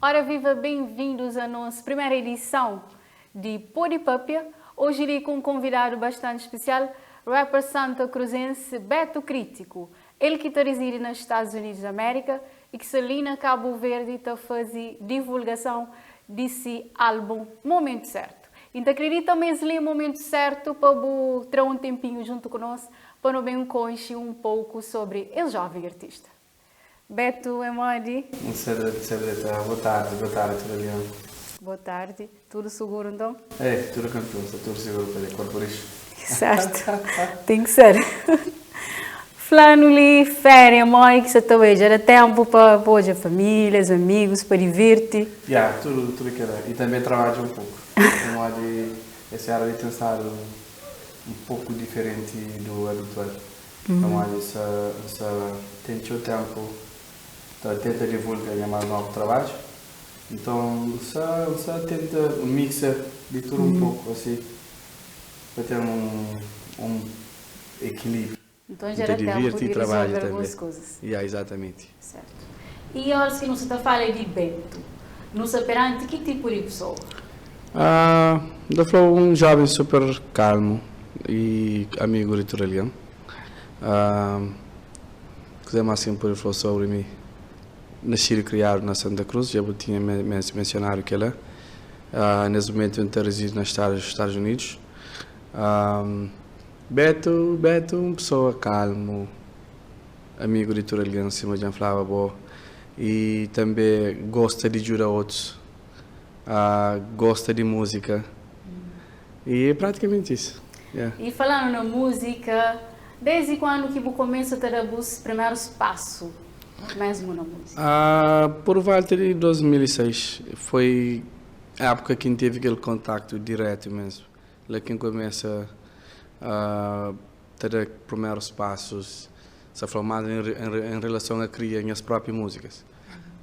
Ora viva, bem-vindos à nossa primeira edição de Podipapia. Hoje irei com um convidado bastante especial, rapper santacruzense Beto Crítico. Ele que está reside nos Estados Unidos da América e que se ali na Cabo Verde está fazendo divulgação desse álbum Momento Certo. Então acredito também que é o momento certo para ter um tempinho junto conosco para bem conhecer um pouco sobre o jovem artista. Beto, é Modi. Boa tarde, tudo bem? Boa tarde, tudo seguro então? É, tudo tranquilo, tudo seguro para ir por isso. Certo, tem que ser. Falando ali, férias, mãe, que você está hoje, era tempo para hoje a família, os amigos, para divertir? Tudo que era. E também trabalho um pouco. Esse ano tem estado um pouco diferente do habitual. Então, tem o tempo. Tenta divulgar mais novo trabalho, então só tenta um mixer de tudo um pouco assim para ter um equilíbrio. Então já era tempo de resolver algumas coisas. Exatamente. Certo. E olha se não se está falando de Beto, não se perante que tipo de pessoa? Eu sou um jovem super calmo e amigo litoraliano. Quiser mais assim por falar sobre mim. Nasci e criado na Santa Cruz, já tinha mencionado que ela. Nesse momento eu resido nos Estados Unidos. Beto, uma pessoa calmo, amigo de litoraliano, cima de falava boa. E também gosta de ajudar outros, gosta de música. E é praticamente isso. Yeah. E falando na música, desde quando que você começa a ter os primeiros passos? Mesmo na música? Por volta de 2006, foi a época que teve aquele contacto direto mesmo. Lá quem começa a ter os primeiros passos, se formar em relação a criar as próprias músicas.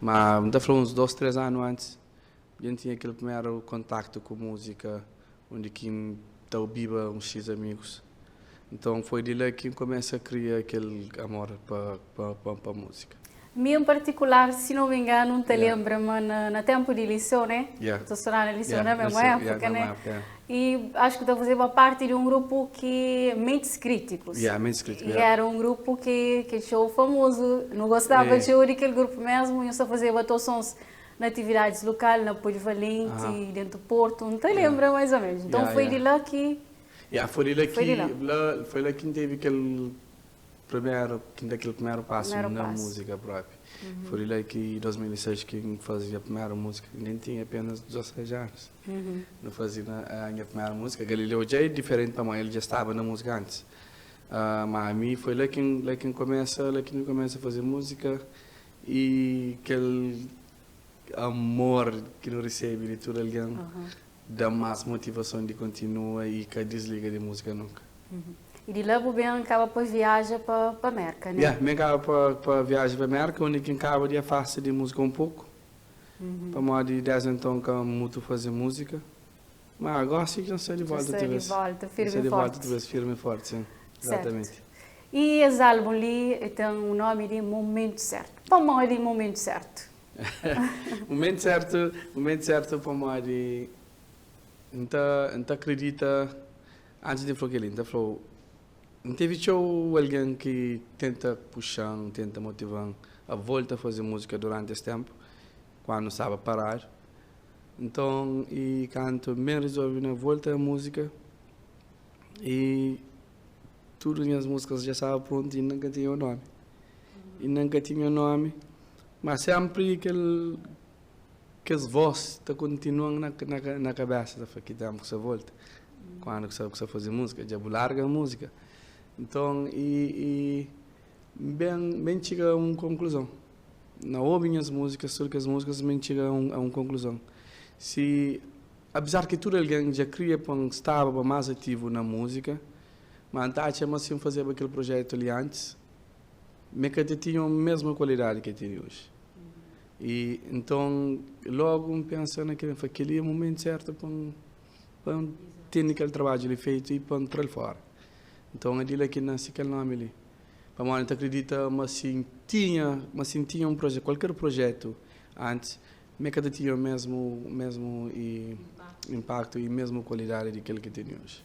Mas ainda foi uns 2, 3 anos antes, a gente tinha aquele primeiro contacto com música, onde quem estava viva uns X amigos. Então foi de lá que começa a criar aquele amor para a música. Me em particular, se não me engano, não te lembra-me na tempo de lição, né? Estou estudando na lição na mesma época, né? E acho que estou fazendo parte de um grupo que Mentes Críticos. Mentes Críticos. E era um grupo que show famoso, não gostava de show daquele grupo mesmo, eu só fazia atuações na atividades locais, na Polivalente, dentro do Porto, não te lembra mais ou menos. Então foi de lá que... Foi lá que teve aquele primeiro passo na música própria. Foi lá que em 2006 que fazia a primeira música, nem tinha apenas 16 anos. Não fazia a minha primeira música. Galileu já é diferente para mim, ele já estava na música antes. Mas a mim foi lá que começa a fazer música e aquele amor que não recebe de todo alguém dá mais motivação de continuar e que desliga de música nunca. E de lá você acaba para viagem para a América, né? Me acaba para viagem para a América, onde que acaba de afastar de música um pouco. Para mais de 10 então que eu muito fazer música. Mas agora sim que eu estou de volta. Firme e forte, sim. Exatamente. E esse álbum ali tem o nome de Momento Certo. Para mais de Momento Certo. Momento certo para mais de... Então acredita, antes de falar aquilo, falou, não teve alguém que tenta puxar, tenta motivar a volta a fazer música durante esse tempo, quando sabe parar. Então, e canto bem resolve na volta a música e todas as músicas já estavam prontas e nunca tinha o nome. Mas sempre que as vozes continuam na cabeça, que temos que volta. Quando você fazer música, já larga a música. Então, bem chega a uma conclusão. Não ouvem as músicas, só que as músicas bem chega a uma conclusão. Apesar que todo alguém já cria quando estava mais ativo na música, mas antes assim fazer aquele projeto ali antes, mas que tinha a mesma qualidade que tem hoje. E então, logo penso naquele é o momento certo para ter aquele trabalho ali feito e para ele fora. Então, é dele que nasce aquele nome ali. Para mim, acredita, mas sim tinha um projeto, qualquer projeto antes, mas cada tinha o mesmo impacto e mesmo qualidade daquele que tem hoje.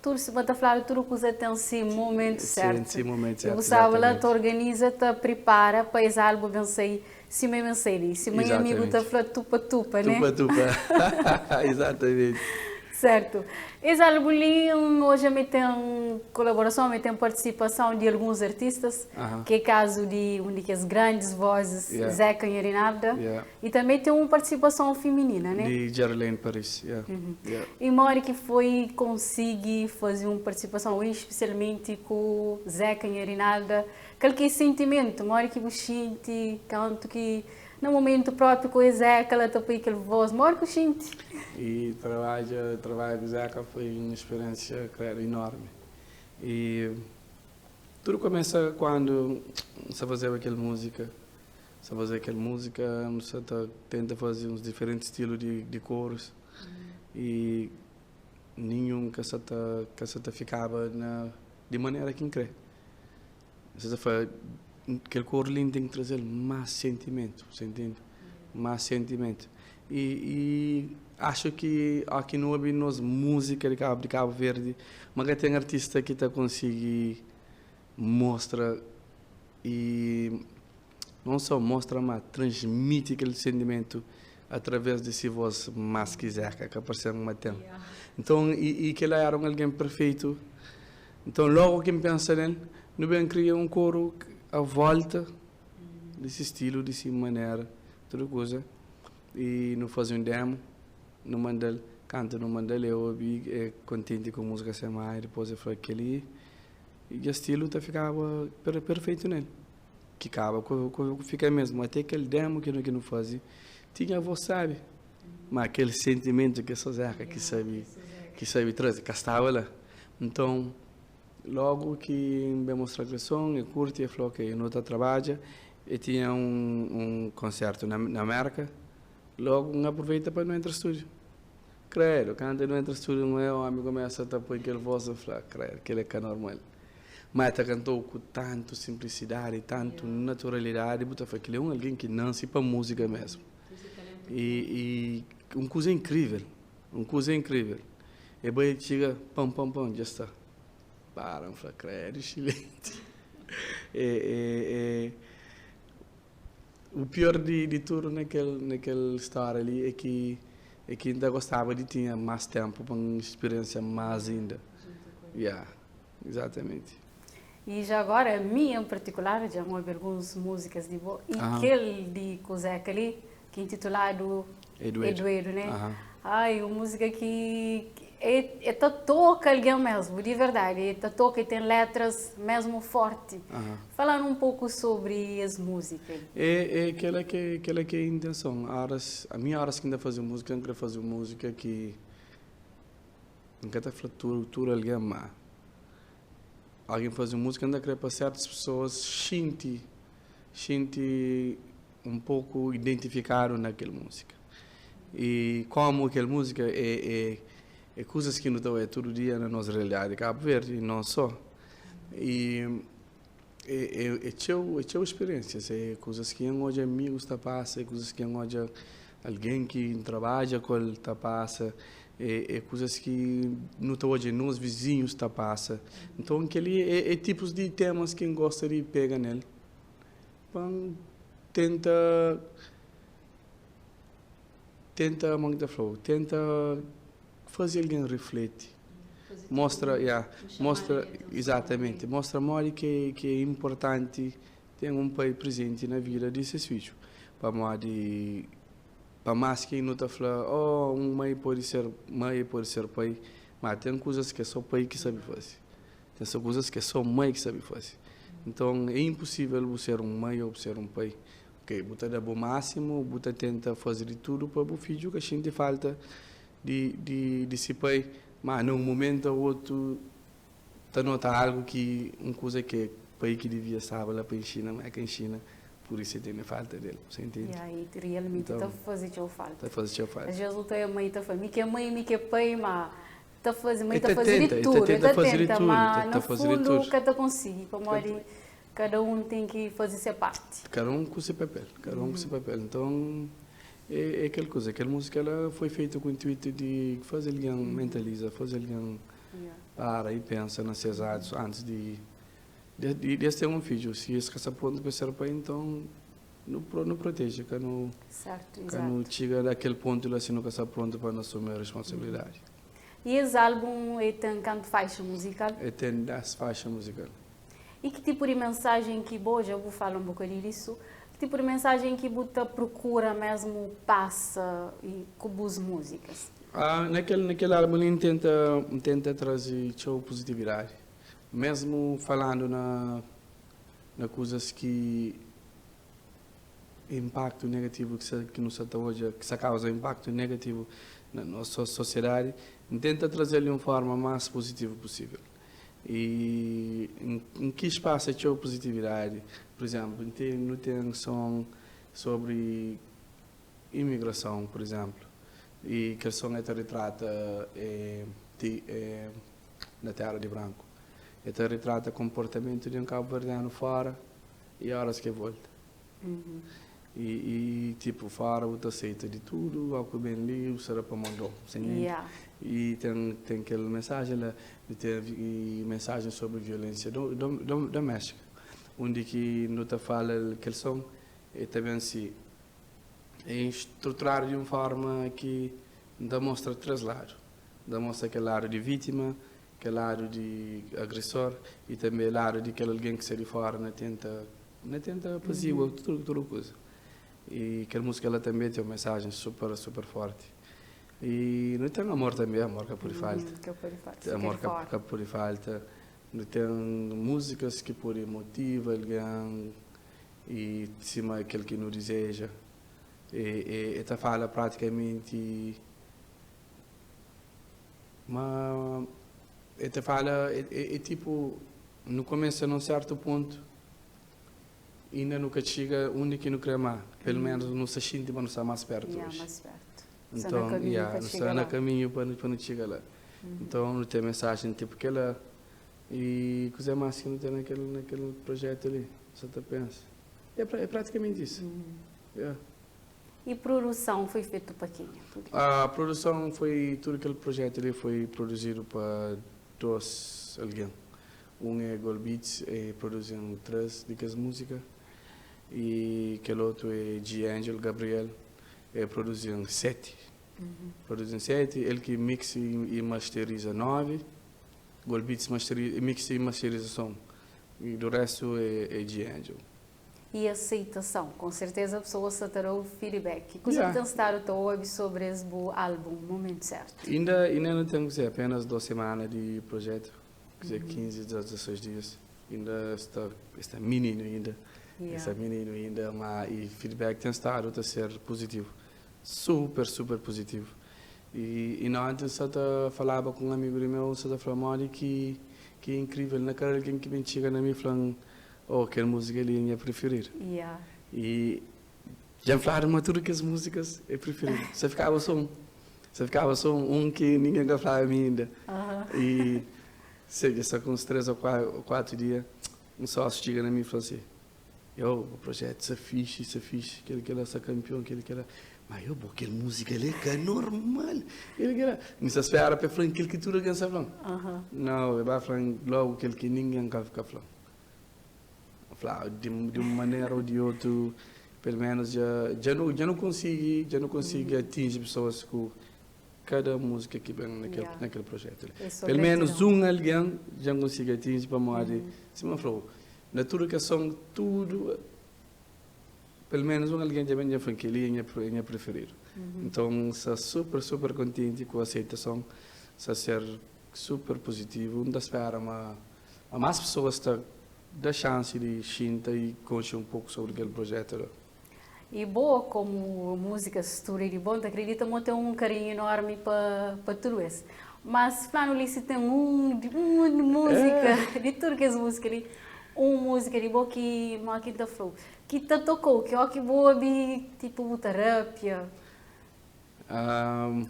Tudo se bota falar, tudo que você tem sim momento certo. Sim, momento certo. E você lá te organiza, te prepara para esse álbum, pensei, se me pensei, se meu amigo te fala tupa, né? Tupa. Exatamente. Certo. Esse álbum hoje me tem colaboração, me tem participação de alguns artistas, que é caso de uma das grandes vozes, Zeca e Rinalda, e também tem uma participação feminina, né? De Geraldine Paris, E Mori que foi conseguir fazer uma participação especialmente com Zeca e Rinalda, aquele sentimento, Mori que você sente, canto que no momento próprio com o Zeca, ela está aquele voz, Mori que sente. E trabalho com o Zeca foi uma experiência, claro, enorme. E tudo começa quando você faz aquela música. Você tenta fazer uns diferentes estilos de coros. E nenhum que você ficava de maneira que crê. Você faz aquele coro lindo tem que trazer mais sentimento, você entende? Mais sentimento. E acho que aqui no nós música de Cabo Verde, mas tem artista que está conseguir mostra e não só mostra, mas transmite aquele sentimento através desse voz mais quiser que apareceu no matem. Então e que ele era alguém perfeito. Então logo que pensa nele, não bem cria um coro à volta desse estilo, dessa maneira, toda coisa. E não faz um demo, não manda, canta no manda, eu ouvi, é contente com a música sem mais, depois eu falei aquele e o estilo ficava perfeito nele. Que acaba, fica mesmo, até aquele demo que não fazia, tinha a voz, sabe? Mas aquele sentimento que essa Zeca que sabe trazer, que estava lá. Então, logo que me mostrou a canção, eu curti, eu falei, ok, eu não estou trabalhando, e tinha um concerto na América, logo não aproveita para não entrar no estúdio. Creio, quando não entra no estúdio, meu amigo começa a pôr aquele voz, eu falei, creio, que ele é normal. Mas ele cantou com tanta simplicidade, tanta naturalidade, que ele é alguém que nasce para música mesmo. E uma coisa incrível, E aí chega, pam, já está. Para, falei, creio, excelente. O pior de tudo naquele história ali é que ainda gostava de ter mais tempo para uma experiência mais ainda. Exatamente. E já agora, a minha em particular, já ouvi algumas músicas de boa. E aquele de Zeca ali, que é intitulado Eduedo, né? Ai, uma música que toca alguém mesmo, de verdade. Toca e tem letras mesmo fortes. Falando um pouco sobre as músicas. Aquela que é a intenção. A minha hora que ainda fazer música, eu quero fazer música que não quer fratura alguém mais. Alguém faz música ainda quer para certas pessoas sente um pouco identificado naquela música. E como aquela música é coisas que não estão todo dia na nossa realidade, Cabo Verde, e não só. E é experiências, é coisas que hoje amigos está passa, é coisas que hoje alguém que trabalha com ele está passa, é coisas que não estão hoje nos vizinhos está passa. Então aquele é tipos de temas que gosta de pegar nele, tenta fazer alguém refletir, mostra exatamente, mostra mais que é importante ter um pai presente na vida desses filhos, para mais que não está falando, mãe pode ser pai, mas tem coisas que só pai que sabe fazer, tem coisas que só mãe que sabe fazer. Então é impossível você ser um mãe ou ser um pai. Ok, você dá o máximo, você tenta fazer de tudo para o filho que a gente falta de ser pai, mas num momento ou outro está nota algo que uma coisa que pai que devia saber lá para a China, mas é que em China por isso tem falta dele, você entende? E aí realmente está fazendo falta. Está fazendo falta. Às vezes eu tenho a mãe está falando, que é mãe, que é pai, mas está fazendo de tudo, mas no fundo cada consigo, como ali cada um tem que fazer sua parte. Cada um com seu papel, Então é aquela coisa, aquela música ela foi feita com o intuito de fazer alguém mentaliza, fazer alguém para e pensa nas seus atos antes de ter um filho. Se esse caça pronto para ser pai, então não protege, que não Certo, que exato. não chega daquele ponto lá se não caça pronto para não assumir a responsabilidade. E esse álbum tem canto faixa musical? Tem 10 faixas musicais. E que tipo de mensagem que já vou falar um bocadinho disso, que tipo de mensagem que você procura mesmo passa e com boas músicas? Naquele álbum ele tenta trazer show positividade. Mesmo falando na coisas que impacto negativo que nos até hoje, que se causa impacto negativo na nossa sociedade, tenta trazer de uma forma mais positiva possível. E em que espaço é show positividade? Por exemplo, não tem som sobre imigração, por exemplo, e que a som retrata na terra de branco. Retrata comportamento de um cabo-verdiano fora e horas que volta. E tipo, fora o aceita de tudo, algo bem livre, será para mandar. E tem aquela mensagem lá, tem mensagem sobre violência doméstica, onde que não te fala que som é também se é estruturado de uma forma que demonstra três lados. Demonstra aquele lado de vítima, aquele lado de agressor e também o lado de aquele alguém que sai de fora não tenta fazer tudo coisa. E aquela música ela também tem uma mensagem super forte. E não tem amor também, amor que por falta. Amor que por falta. Não tem músicas que por motivar alguém e de cima aquele que não deseja. E tá fala praticamente mas te fala tipo no começo num certo ponto ainda nunca chega onde que não quer mais, pelo menos não se sente mas não está mais perto hoje. Mais perto. Então, não está no caminho para não chegar lá. Então, não tem mensagem tipo aquela e coisa mais que não tem naquele projeto ali, só te pensa. É praticamente isso. E produção foi feita para quem? A produção foi, todo aquele projeto ali foi produzido para dois alguém. Um é Gold Beats, produzindo 3 dicas de música, e aquele outro é G. Angel Gabriel, produzindo 7. Produzindo 7, ele que mixa e masteriza 9, Gold Beats mixa e masterização, e do resto é G. Angel. E aceitação, com certeza a pessoa se terá o feedback. Você tem estado sobre esse álbum no momento certo? Ainda não temos apenas 2 semanas de projeto, quer dizer, 15, 16 dias. Ainda está menino ainda. Está menino ainda, mas o feedback tem estado a ser positivo. Super positivo. E não, antes eu falava com um amigo meu, eu falava que é incrível, naquela alguém que me chega na minha falando aquela música ali é minha preferida. E já falaram tudo que as músicas é preferida. Você ficava só um que ninguém falava a mim ainda. E sei, só com uns 3 ou 4 dias, um sócio chega na minha e fala assim, o projeto, isso é fixe, aquele é campeão, mas aquela música ali é normal. Não se espera para falar aquilo que tudo alguém está falando. Não, eu vou falar logo aquilo que ninguém quer ficar falando. De uma maneira ou de outra, pelo menos já não consigo atingir pessoas com cada música que vem naquele projeto. Pelo menos alguém já consigo atingir para morrer. Se me falou, na tudo que são tudo, pelo menos alguém já vem que ele é preferido. Então, sou super contente com a aceitação, ser super positivo, não espera a mais pessoas da chance de sentir e conhecer um pouco sobre aquele projeto. E boa como música história de bom, acredito que tem um carinho enorme para tudo isso. Mas falando ali, se tem de música, de tudo que é música ali, uma música de boa que Maquita falou, que te tocou, que boa tipo terapia.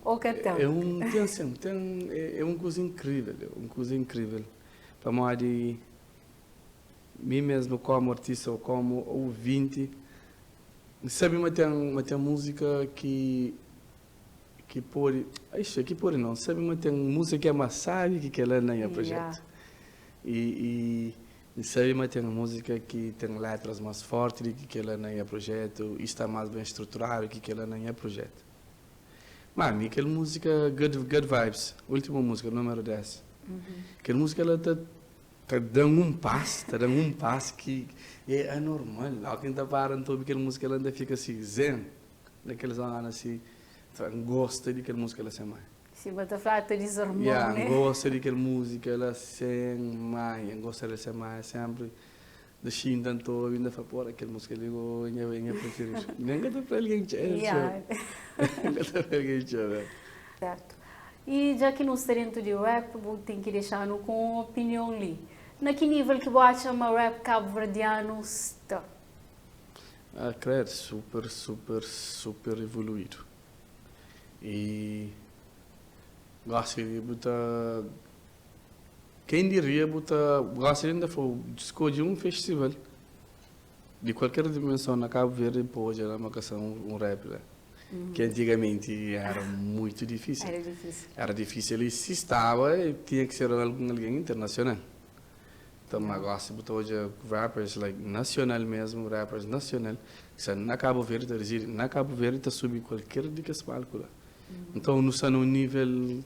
Ou que é uma coisa incrível, para mim de mim mesmo como artista ou como ouvinte, sabe, mas tem música que pode, isso que pode não, sabe, mas tem música que é mais sabe que ela não é projeto. E sabe, mas tem música que tem letras mais fortes que ela não é projeto, e está mais bem estruturado que ela não é projeto. Mas aquela música Good Vibes, última música, número 10. Aquela música ela tá dando um passo que é normal. Alguém está parando toda aquela música, ela ainda fica assim, zen, daqueles anos assim, gosta daquela música, ela se mais. Sim, mas a falar de hormônio, né? Gosta daquela música, ela se mais, gosta dela se mais, sempre. De Shin tanto, ainda fala, pô, aquela música ligou, eu prefiro. Nem que para alguém Yeah. Certo. E já que nós dentro de rap, tem que deixar com opinião ali. Na que nível que você acha o rap cabo-verdiano está? Claro, super evoluído. E gosto de botar. Quem diria botar. Gosto ainda foi escolher um festival de qualquer dimensão na Cabo Verde pode era uma canção, um rap, né? Que antigamente era muito difícil. Era difícil e se estava, tinha que ser alguém internacional. Então, mas gosto de botar hoje rappers like, nacional mesmo, rappers nacional, que na Cabo Verde, na Cabo Verde está subir qualquer dica palco lá. Então, nós estamos num nível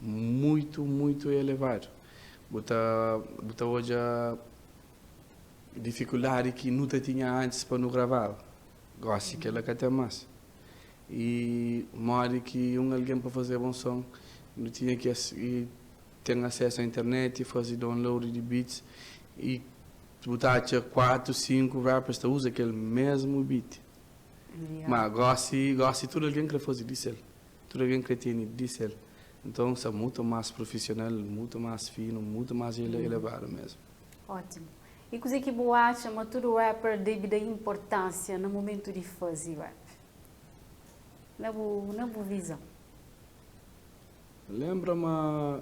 muito elevado. Botar hoje a dificuldade que não tinha antes para não gravar. Gosto que ela até mais. E mora que alguém para fazer bom som, não tinha que ter acesso à internet e fazer download de beats e botar 4, 5 rappers que usam aquele mesmo beat. Mas gosto de tudo alguém que fazer disso, tudo alguém que tem disso. Então, é muito mais profissional, muito mais fino, muito mais elevado mesmo. Ótimo. E coisa que você acha, mas todo rapper deve importância no momento de fazer rap? Na boa visão. Lembra-me,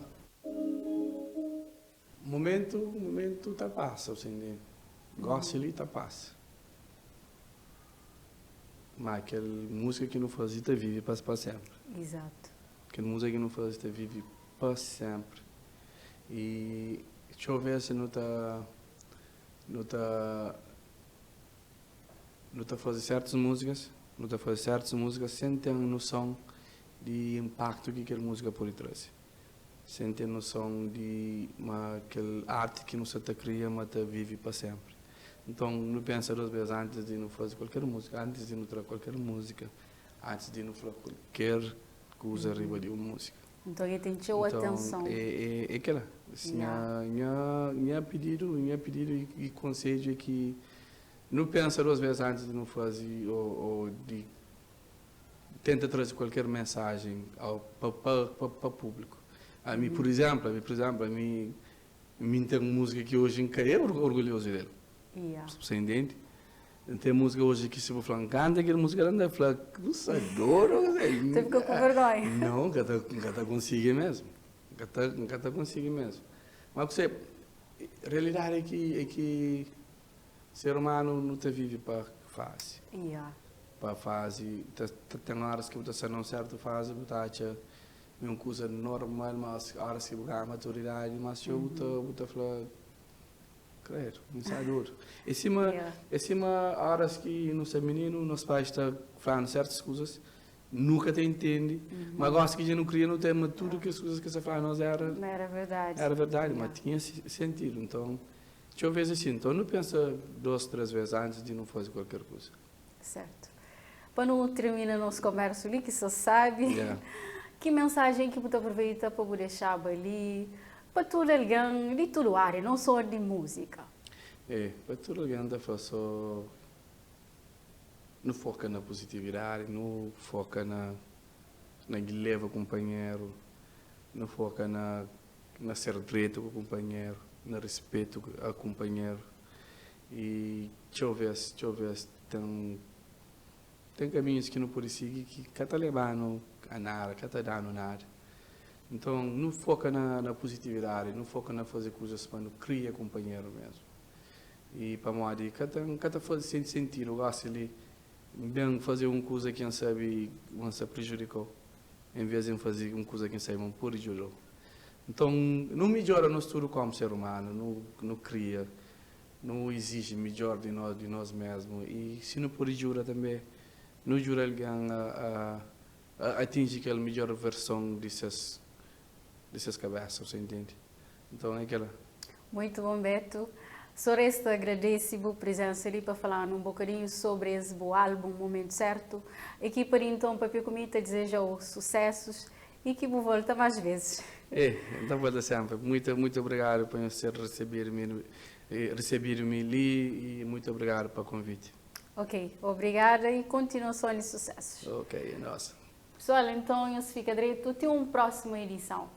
momento tá passa, assim, gosto ali tá passa. Mas aquela música que não fazia, tá vive para sempre. Exato. Aquela música que não fazia, tá vive para sempre. E deixa eu ver se não tá fazer certas músicas sem ter noção de impacto que aquela música pode trazer. Sem ter noção de aquela arte que você cria, mas vive para sempre. Então, não pensa duas vezes antes de não fazer qualquer música, antes de não trazer qualquer música, antes de não falar qualquer coisa arriba de uma música. Então, ele tem que atenção. É aquela. Assim, minha pedido e conselho é que não pensa duas vezes antes de não fazer ou de tenta trazer qualquer mensagem para o público. A mim, por exemplo, a mim tem música que hoje é orgulhoso dele. Você entende? Tem música hoje que se eu falar canta, aquela música anda a falar, você adoro. Você ficou com vergonha? Não, nunca consigo mesmo. Nunca consigo mesmo. Mas você, a realidade é que ser humano não te vive para fase. Para fase, tem horas que você não certa fase, você acha uma coisa normal, mas horas que você tem maturidade, mas eu vou falar, creio, não sai duro. E cima horas que não sei menino, nos pais estão falando certas coisas, nunca te entende, mas gosto que a gente não queria, não tem, mas tudo que as coisas que você fala nós era verdade. Era verdade, mas tinha sentido. Então, deixa eu ver assim, então não pensa 2, 3 vezes antes de não fazer qualquer coisa. Certo. Para não terminar nosso comércio ali, que só sabe, que mensagem que você aproveita para deixar ali, para todo alguém de toda área, não só de música? Para todo alguém da faço não foca na positividade, não foca na leva o companheiro, não foca na ser direito com o companheiro, no respeito ao companheiro. E deixa eu ver tem caminhos que não pode seguir que está levando a nada, que está dando nada. Então, não foca na positividade, não foca na fazer coisas para não criar companheiro mesmo. E para mim, cada faz sentido, eu gosto ali bem fazer uma coisa que não sabe, não se prejudicou, em vez de fazer uma coisa que não sabe, não pode ajudar. Então, não melhora nós tudo como ser humano, não cria, não exige melhor de nós mesmos. E se não pode ajudar também, não ajuda alguém a atingir aquela melhor versão dessas cabeças, você entende? Então, é aquela. Muito bom, Beto. Só resta agradecer a presença ali para falar um bocadinho sobre esse bom álbum, Momento Certo. E para então, para o comitê deseja sucessos e que vou voltar mais vezes. Então volta sempre. Muito obrigado por receber-me ali e muito obrigado pelo convite. Ok, obrigada e continuação de sucessos. Ok, nossa. Pessoal, então, isso fica direito. Até uma próxima edição.